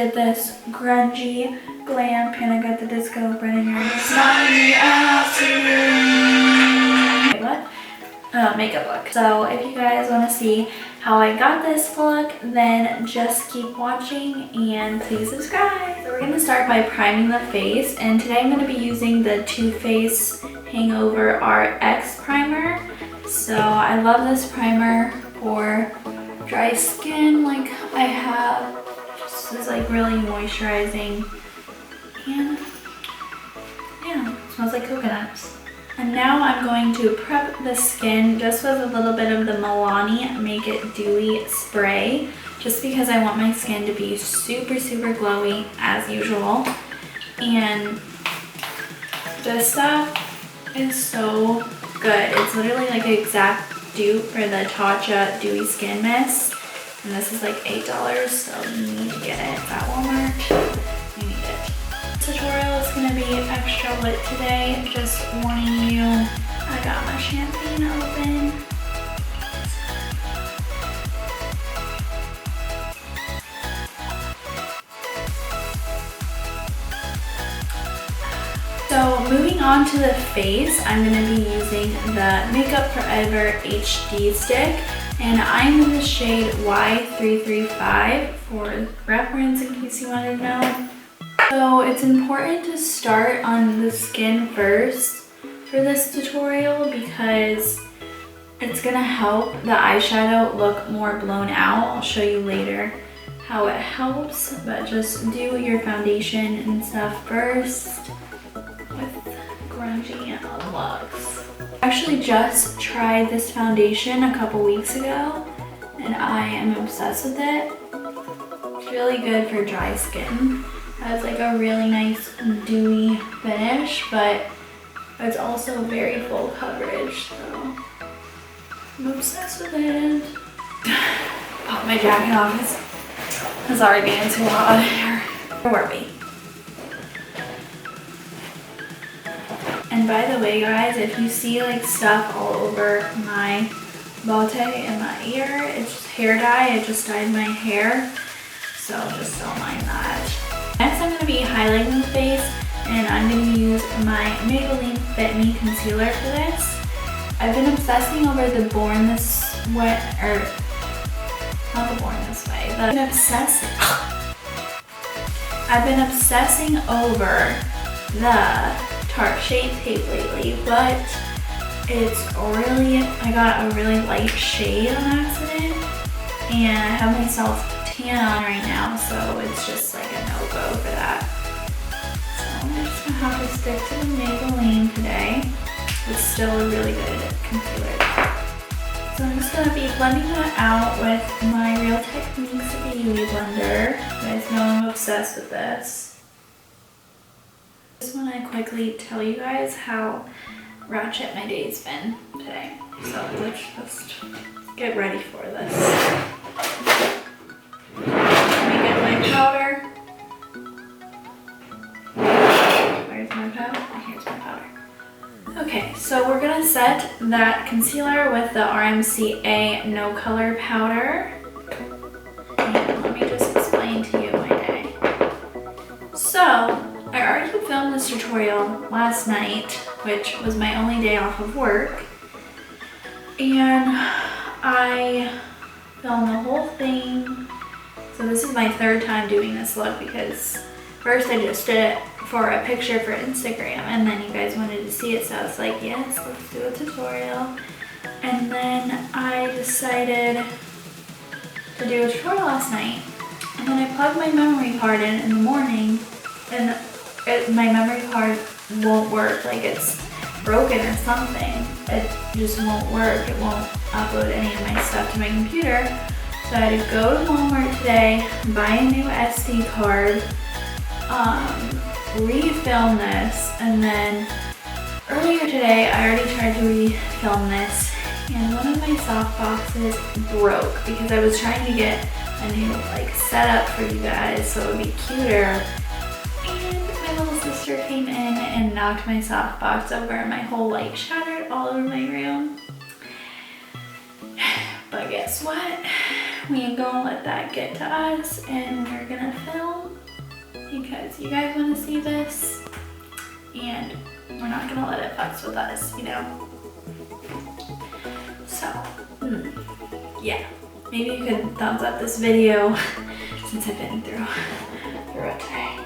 did this grungy glam Panic at the Disco Brennan Yarn Sunny afternoon. Wait, what? Makeup look. So if you guys want to see how I got this look, then just keep watching and please subscribe. So we're going to start by priming the face, and today I'm going to be using the Too Faced Hangover RX primer. So I love this primer for dry skin like I have. This is like really moisturizing, and yeah, it smells like coconuts. And now I'm going to prep the skin just with a little bit of the Milani Make It Dewy spray, just because I want my skin to be super, super glowy as usual. And this stuff is so good. It's literally like an exact dupe for the Tatcha Dewy Skin Mist. And this is like $8, so you need to get it at Walmart. You need it. Tutorial is going to be extra lit today. Just warning you, I got my champagne open. So moving on to the face, I'm going to be using the Makeup Forever HD stick, and I'm in the shade Y335 for reference in case you wanted to know. So it's important to start on the skin first for this tutorial because it's going to help the eyeshadow look more blown out. I'll show you later how it helps, but just do your foundation and stuff first with grungy looks. I actually just tried this foundation a couple weeks ago and I am obsessed with it. It's really good for dry skin. It has like a really nice dewy finish, but it's also very full coverage, so I'm obsessed with it. Pop my jacket off. It's already getting too hot here. Where were we? And by the way, guys, if you see like stuff all over my botte and my ear, it's just hair dye. I just dyed my hair, so just don't mind that. Next, I'm going to be highlighting the face, and I'm going to use my Maybelline Fit Me concealer for this. I've been obsessing over the Born This Way, or not the Born This Way, but I've been obsessing over the Tarte Shade Tape lately, but it's really, I got a really light shade on accident, and I have myself tan on right now, so it's just like a no-go for that. So I'm just gonna have to stick to the Maybelline today. It's still a really good concealer. So I'm just gonna be blending that out with my Real Techniques Beauty Blender. You guys know I'm obsessed with this. Just want to quickly tell you guys how ratchet my day's been today. So let's just get ready for this. Let me get my powder. Where's my powder? Here's my powder. Okay, so we're gonna set that concealer with the RMCA No Color powder. And let me just explain to you my day. So I already filmed this tutorial last night, which was my only day off of work, and I filmed the whole thing. So this is my third time doing this look because first I just did it for a picture for Instagram, and then you guys wanted to see it, so I was like, yes, let's do a tutorial. And then I decided to do a tutorial last night, and then I plugged my memory card in the morning, and my memory card won't work, like it's broken or something. It just won't work. It won't upload any of my stuff to my computer. So I had to go to Walmart today, buy a new SD card, refilm this, and then earlier today I already tried to refilm this, and one of my soft boxes broke because I was trying to get a new like setup for you guys so it would be cuter. And my little sister came in and knocked my softbox over, and my whole light shattered all over my room. But guess what? We ain't gonna let that get to us, and we're gonna film because you guys want to see this and we're not gonna let it fucks with us, you know? So, yeah, maybe you could thumbs up this video since I've been through it today.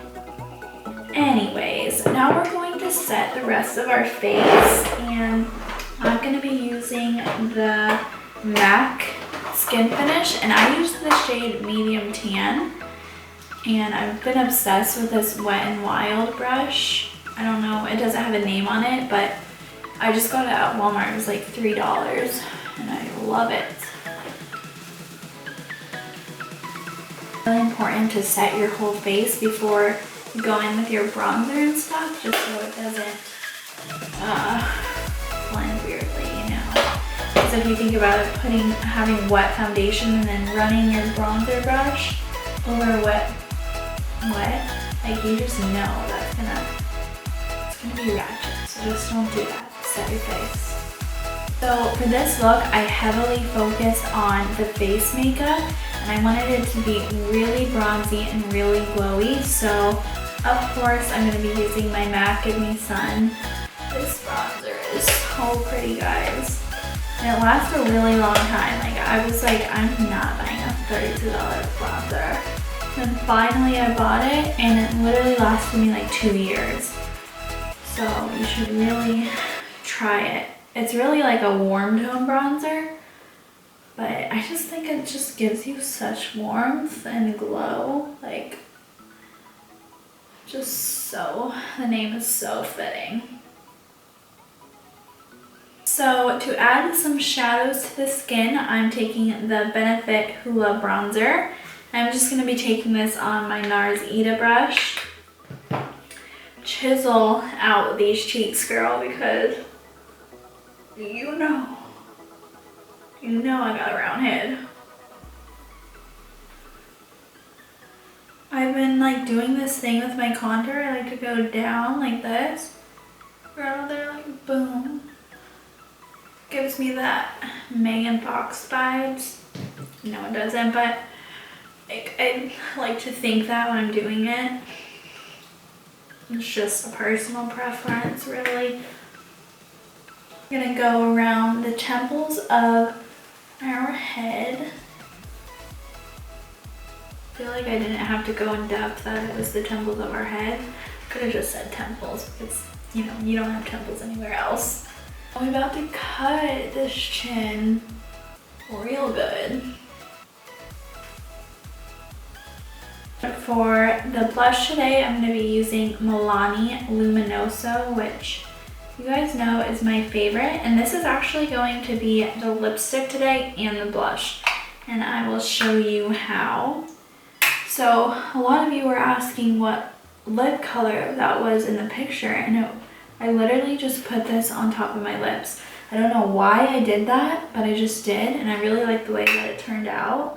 Anyways, now we're going to set the rest of our face, and I'm gonna be using the MAC Skin Finish, and I use the shade Medium Tan, and I've been obsessed with this Wet n Wild brush. I don't know, it doesn't have a name on it, but I just got it at Walmart. It was like $3, and I love it. It's really important to set your whole face before you go in with your bronzer and stuff, just so it doesn't blend weirdly, you know. Because if you think about it, having wet foundation and then running your bronzer brush over wet, like you just know that's gonna be ratchet. So just don't do that. Set your face. So for this look, I heavily focused on the face makeup, and I wanted it to be really bronzy and really glowy. So of course I'm gonna be using my MAC Give Me Sun. This bronzer is so pretty, guys. And it lasts a really long time. Like I was like, I'm not buying a $32 bronzer. Then finally I bought it, and it literally lasted me like 2 years. So you should really try it. It's really like a warm tone bronzer, but I just think it just gives you such warmth and glow. Like, just so, the name is so fitting. So to add some shadows to the skin, I'm taking the Benefit Hoola bronzer. I'm just going to be taking this on my NARS Ita brush. Chisel out these cheeks, girl, because you know I got a round head. I've been like doing this thing with my contour. I like to go down like this. Girl, they're like boom. Gives me that Megan Fox vibes. No, it doesn't, but like, I like to think that when I'm doing it. It's just a personal preference, really. I'm gonna go around the temples of our head. I feel like I didn't have to go in depth that it was the temples of our head. Could have just said temples because, you know, you don't have temples anywhere else. I'm about to cut this chin real good. For the blush today, I'm going to be using Milani Luminoso, which you guys know is my favorite. And this is actually going to be the lipstick today and the blush. And I will show you how. So a lot of you were asking what lip color that was in the picture. And I literally just put this on top of my lips. I don't know why I did that, but I just did. And I really like the way that it turned out.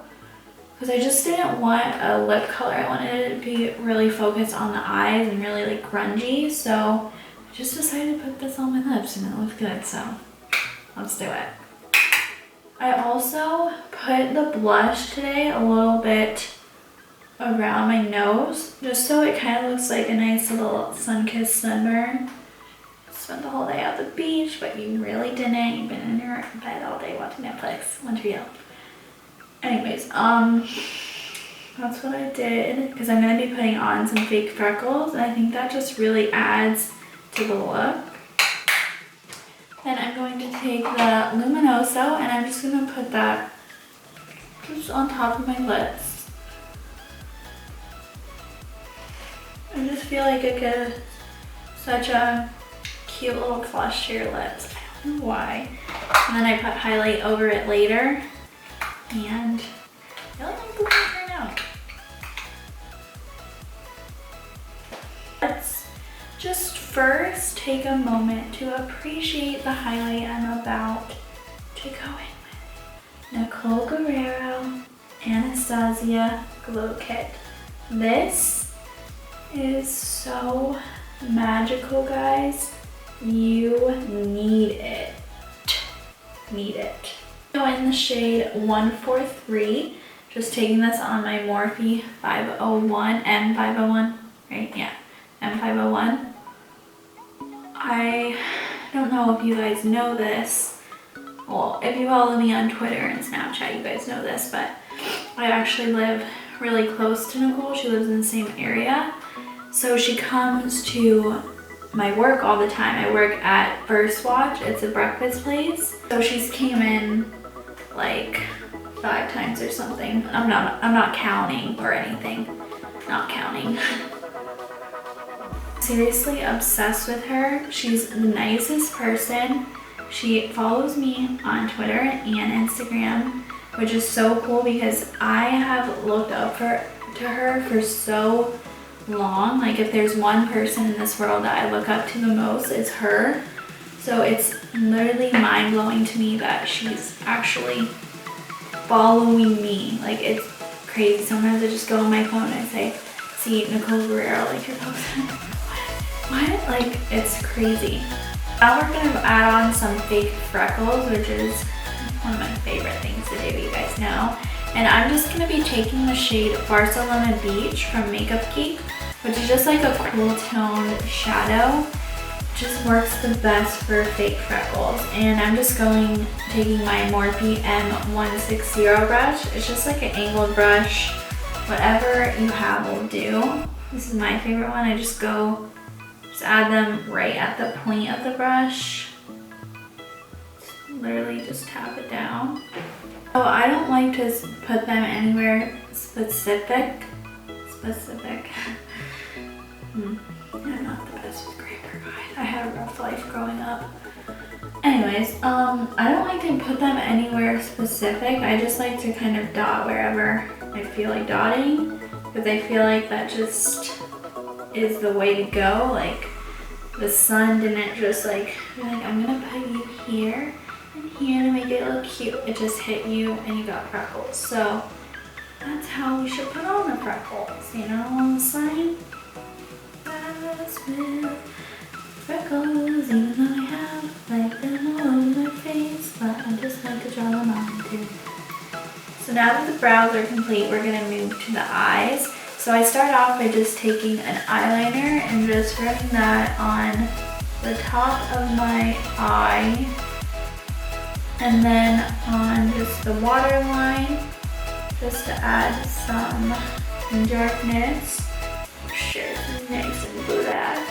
Because I just didn't want a lip color. I wanted it to be really focused on the eyes and really like grungy. So I just decided to put this on my lips and it looks good. So let's do it. I also put the blush today a little bit around my nose, just so it kind of looks like a nice little sun-kissed sunburn. Spent the whole day at the beach, but you really didn't. You've been in your bed all day watching Netflix. What's real? Anyways, that's what I did, because I'm going to be putting on some fake freckles, and I think that just really adds to the look. Then I'm going to take the Luminoso, and I'm just going to put that just on top of my lips. I just feel like it gives such a cute little flush to your lips. I don't know why. And then I put highlight over it later. And I really like the way it turned out. Let's just first take a moment to appreciate the highlight I'm about to go in with. Nicole Guerrero Anastasia Glow Kit. This is so magical, guys. You need it. Need it. So in the shade 143, just taking this on my Morphe 501 M501. right? Yeah, M501. I don't know if you guys know this. Well, if you follow me on Twitter and Snapchat, you guys know this, but I actually live really close to Nicole. She lives in the same area. So she comes to my work all the time. I work at First Watch. It's a breakfast place. So she's came in like 5 times or something. I'm not counting or anything. Not counting. Seriously obsessed with her. She's the nicest person. She follows me on Twitter and Instagram, which is so cool because I have looked up to her for so long. Like, if there's one person in this world that I look up to the most, it's her. So it's literally mind-blowing to me that she's actually following me. Like, it's crazy. Sometimes I just go on my phone and I say, see Nicole Guerrero, like, you're posting. What? Like, it's crazy. Now we're gonna add on some fake freckles, which is one of my favorite things to do, you guys know. And I'm just gonna be taking the shade Barcelona Beach from Makeup Geek, which is just like a cool toned shadow. Just works the best for fake freckles. And I'm just taking my Morphe M160 brush. It's just like an angled brush. Whatever you have will do. This is my favorite one. I just add them right at the point of the brush. Literally just tap it down. So I don't like to put them anywhere specific. I'm not the best with grammar, guys. I had a rough life growing up. Anyways, I don't like to put them anywhere specific. I just like to kind of dot wherever I feel like dotting, because I feel like that just is the way to go. Like, the sun didn't just like be like, I'm gonna put you here and here to make it look cute. It just hit you and you got freckles. So that's how we should put on the freckles, you know, on the sign. That's with freckles, even though I have like them all over my face, but I just like to draw them on too. So now that the brows are complete, we're gonna move to the eyes. So I start off by just taking an eyeliner and just rubbing that on the top of my eye, and then on just the waterline, just to add some darkness. Sure, nice and black.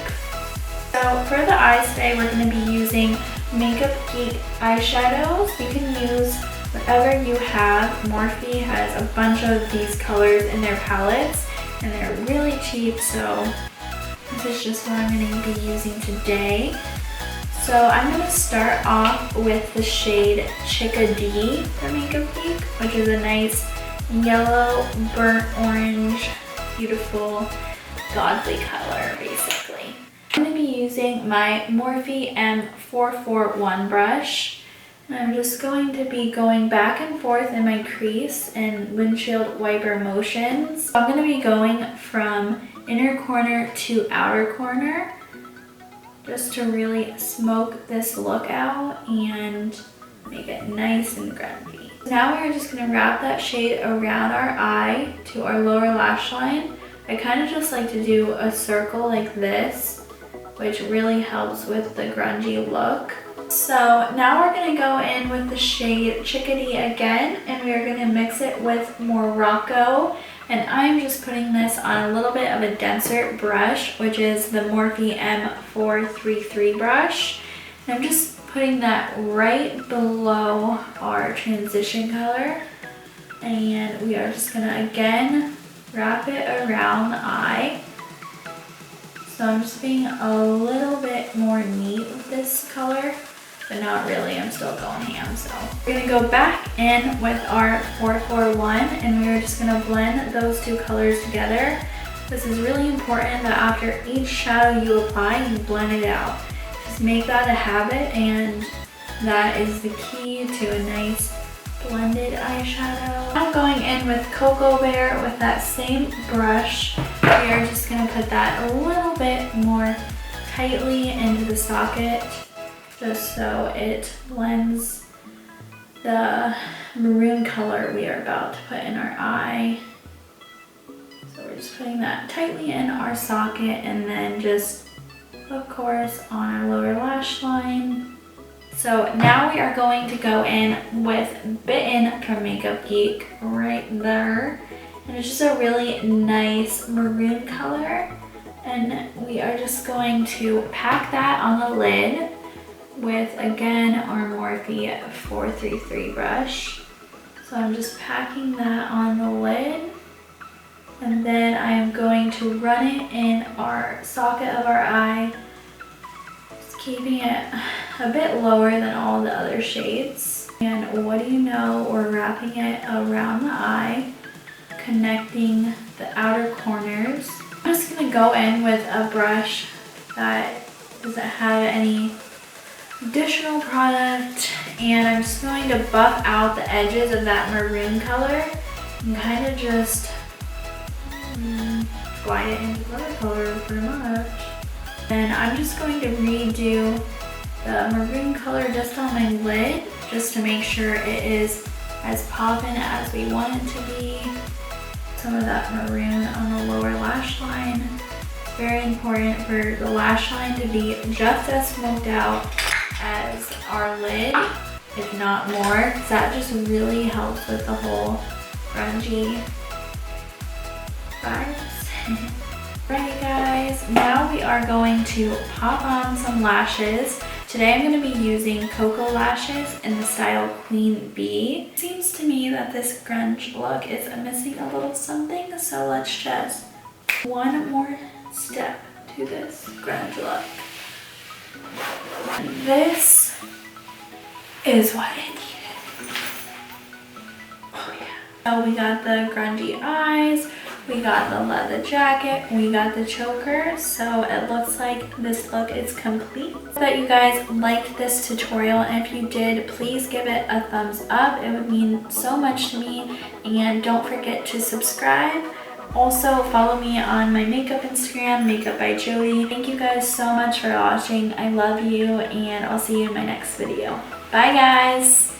So for the eyes today, we're going to be using Makeup Geek eyeshadows. You can use whatever you have. Morphe has a bunch of these colors in their palettes, and they're really cheap, so this is just what I'm going to be using today. So I'm going to start off with the shade Chickadee from Makeup Geek, which is a nice yellow, burnt orange, beautiful, godly color, basically. I'm going to be using my Morphe M441 brush. And I'm just going to be going back and forth in my crease and windshield wiper motions. I'm going to be going from inner corner to outer corner, just to really smoke this look out and make it nice and grungy. Now we're just going to wrap that shade around our eye to our lower lash line. I kind of just like to do a circle like this, which really helps with the grungy look. So now we're going to go in with the shade Chickadee again, and we are going to mix it with Morocco. And I'm just putting this on a little bit of a denser brush, which is the Morphe M433 brush. And I'm just putting that right below our transition color. And we are just going to again wrap it around the eye. So I'm just being a little bit more neat with this color, but not really. I'm still going ham. So we're going to go back in with our 441, and we're just going to blend those two colors together. This is really important that after each shadow you apply, you blend it out. Just make that a habit, and that is the key to a nice blended eyeshadow. I'm going in with Cocoa Bear with that same brush. We are just going to put that a little bit more tightly into the socket, just so it blends the maroon color we are about to put in our eye. So we're just putting that tightly in our socket, and then just, of course, on our lower lash line. So now we are going to go in with Bitten from Makeup Geek right there. And it's just a really nice maroon color. And we are just going to pack that on the lid with, again, our Morphe 433 brush. So I'm just packing that on the lid. And then I am going to run it in our socket of our eye, just keeping it a bit lower than all the other shades. And what do you know, we're wrapping it around the eye, connecting the outer corners. I'm just gonna go in with a brush that doesn't have any additional product, and I'm just going to buff out the edges of that maroon color and kind of just glide it into the other color pretty much. And I'm just going to redo the maroon color just on my lid, just to make sure it is as poppin' as we want it to be. Some of that maroon on the lower lash line. It's very important for the lash line to be just as smoked out as our lid, if not more, because that just really helps with the whole grungy vibes. Alright guys, now we are going to pop on some lashes. Today I'm going to be using Cocoa lashes in the style Queen Bee. It seems to me that this grunge look is missing a little something, so let's just one more step to this grunge look. And this is what it needed. Oh yeah. So we got the grungy eyes, we got the leather jacket, we got the choker, so it looks like this look is complete. So that you guys liked this tutorial, and if you did, please give it a thumbs up. It would mean so much to me, and don't forget to subscribe. Also, follow me on my makeup Instagram, Makeup by Jodi. Thank you guys so much for watching. I love you, and I'll see you in my next video. Bye guys!